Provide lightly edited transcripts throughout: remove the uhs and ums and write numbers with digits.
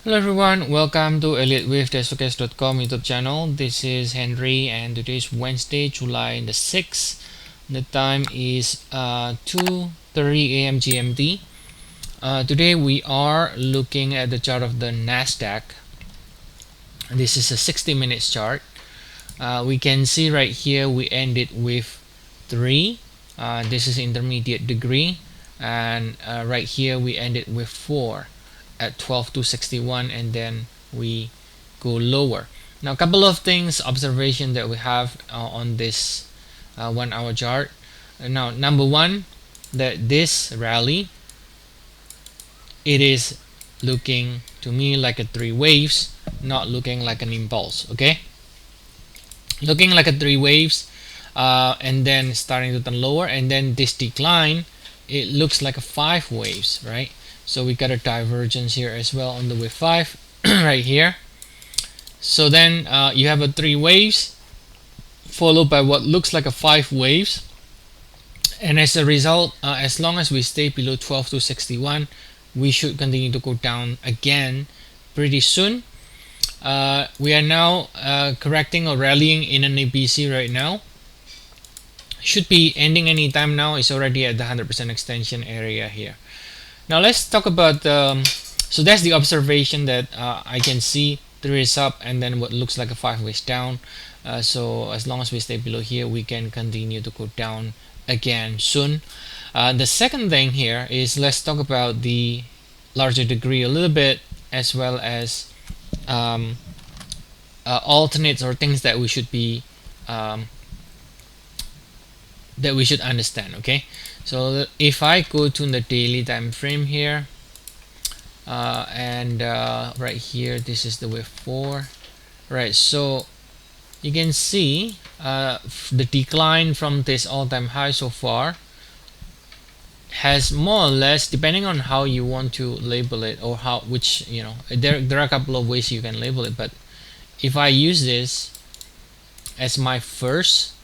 Hello everyone, welcome to Elliott Wave Forex.com YouTube channel. This is Henry and today is Wednesday, July the 6th. The time is 2:30 a.m. GMT. Today we are looking at the chart of the Nasdaq. This is a 60 minutes chart. We can see right here we ended with 3. This is intermediate degree, and right here we ended with 4 at 12,261, and then we go lower. Now, a couple of things, observation that we have on this 1 hour chart. Now, number one, that this rally, it is looking to me like a 3 waves, not looking like an impulse. Okay, looking like a 3 waves, and then starting to turn lower, and then this decline, it looks like a 5 waves, right? So we got a divergence here as well on the wave 5 right here. So then you have a 3 waves followed by what looks like a 5 waves, and as a result, as long as we stay below 12,261, we should continue to go down again pretty soon. We are now correcting or rallying in an ABC right now. Should be ending anytime now. It's already at the 100% extension area here. Now let's talk about so that's the observation that I can see 3 is up and then what looks like a 5 ways down. So as long as we stay below here, we can continue to go down again soon. The second thing here is let's talk about the larger degree a little bit, as well as alternates or things that we should be that we should understand. Okay, so if I go to the daily time frame here, and right here, this is the wave 4, right? So you can see the decline from this all-time high so far has more or less, depending on how you want to label it, or how, which, you know, there are a couple of ways you can label it, but if I use this as my first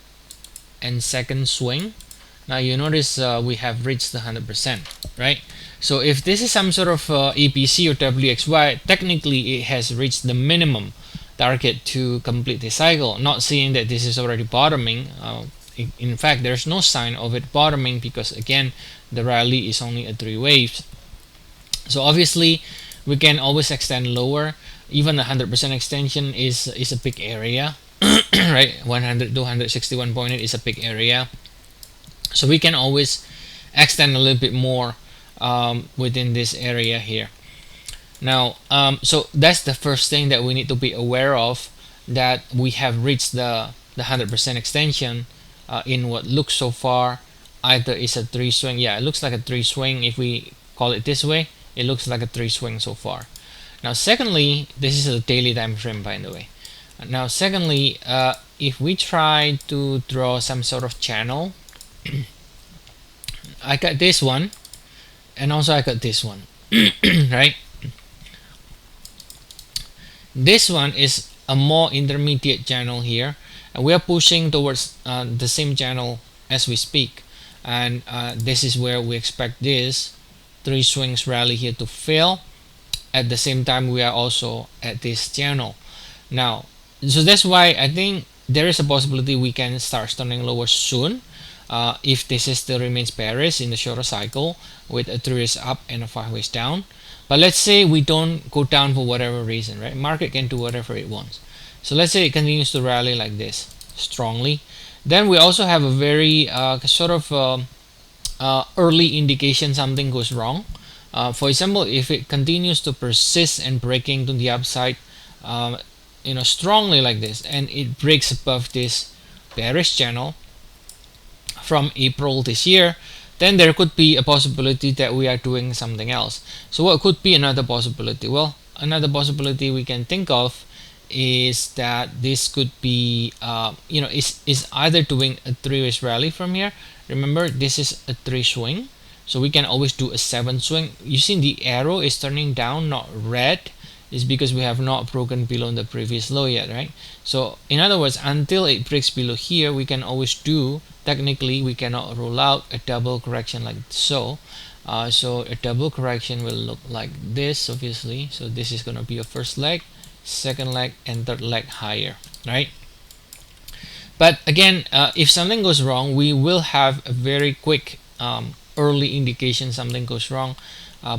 and second swing, now you notice we have reached the 100%, right? So if this is some sort of EPC or WXY, technically it has reached the minimum target to complete the cycle. Not saying that this is already bottoming. In fact, there's no sign of it bottoming, because again, the rally is only at 3 waves. So obviously we can always extend lower. Even 100% extension is a big area. Right, 100 to 161.8 is a big area, so we can always extend a little bit more within this area here. Now so that's the first thing that we need to be aware of, that we have reached the 100% extension in what looks so far either is a 3 swing. Yeah, it looks like a 3 swing. If we call it this way, it looks like a 3 swing so far. Now secondly, this is a daily time frame, by the way. Now secondly, if we try to draw some sort of channel, I got this one and also I got this one. Right, this one is a more intermediate channel here, and we are pushing towards the same channel as we speak, and this is where we expect this 3 swings rally here to fail. At the same time, we are also at this channel now. So that's why I think there is a possibility we can start turning lower soon, if this is still remains bearish in the shorter cycle with a 3 is up and a 5 ways down. But let's say we don't go down for whatever reason, right? Market can do whatever it wants. So let's say it continues to rally like this strongly, then we also have a very sort of early indication something goes wrong. For example, if it continues to persist and breaking to the upside strongly like this, and it breaks above this bearish channel from April this year, then there could be a possibility that we are doing something else. So what could be another possibility? Well, another possibility we can think of is that this could be is either doing a 3 ways rally from here. Remember, this is a 3 swing, so we can always do a 7 swing. You see the arrow is turning down, not red, is because we have not broken below the previous low yet, right? So in other words, until it breaks below here, we can always do, technically we cannot rule out a double correction like so, So a double correction will look like this, obviously. So this is going to be a first leg, second leg, and third leg higher, right? But again, if something goes wrong, we will have a very quick early indication something goes wrong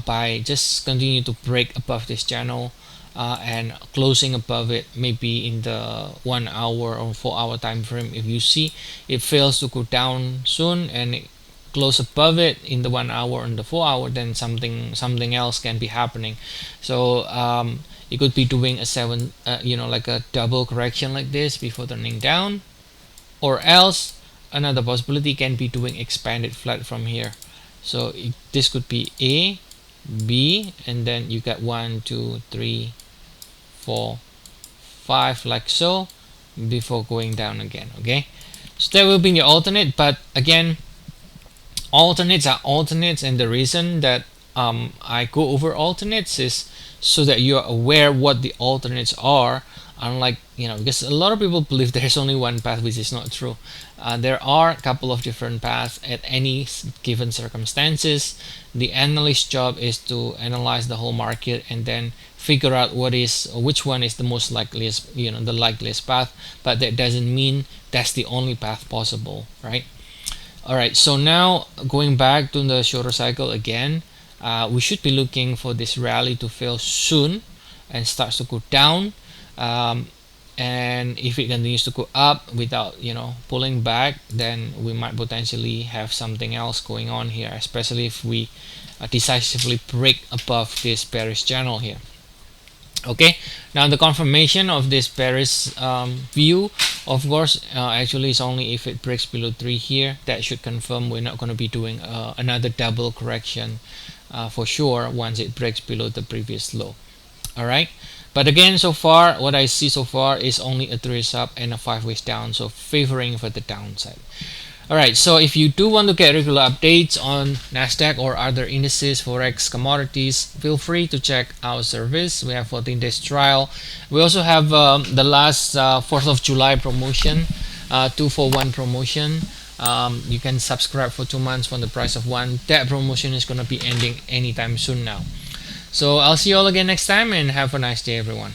by just continue to break above this channel and closing above it, maybe in the 1 hour or 4 hour time frame. If you see it fails to go down soon and it close above it in the 1 hour and the 4 hour, then something else can be happening. So it could be doing a like a double correction like this before turning down, or else another possibility can be doing expanded flat from here. So this could be A, B, and then you got 1 2 3 4 5 like so before going down again. Okay, so that will be the alternate. But again, alternates are alternates, and the reason that I go over alternates is so that you're aware what the alternates are. Unlike, because a lot of people believe there's only one path, which is not true. There are a couple of different paths at any given circumstances. The analyst's job is to analyze the whole market and then figure out which one is the most likeliest, the likeliest path. But that doesn't mean that's the only path possible, right? All right, so now going back to the shorter cycle again, we should be looking for this rally to fail soon and starts to go down. And if it continues to go up without pulling back, then we might potentially have something else going on here, especially if we decisively break above this bearish channel here. Okay, now the confirmation of this bearish view, of course, actually is only if it breaks below 3 here. That should confirm we're not going to be doing another double correction for sure once it breaks below the previous low. All right, but again, so far what I see so far is only a 3 ways up and a 5 ways down, so favoring for the downside. Alright, so if you do want to get regular updates on Nasdaq or other indices, Forex, commodities, feel free to check our service. We have 14 days trial. We also have the last 4th of July promotion, 2 for 1 promotion. You can subscribe for 2 months for the price of 1. That promotion is going to be ending anytime soon now. So I'll see you all again next time, and have a nice day, everyone.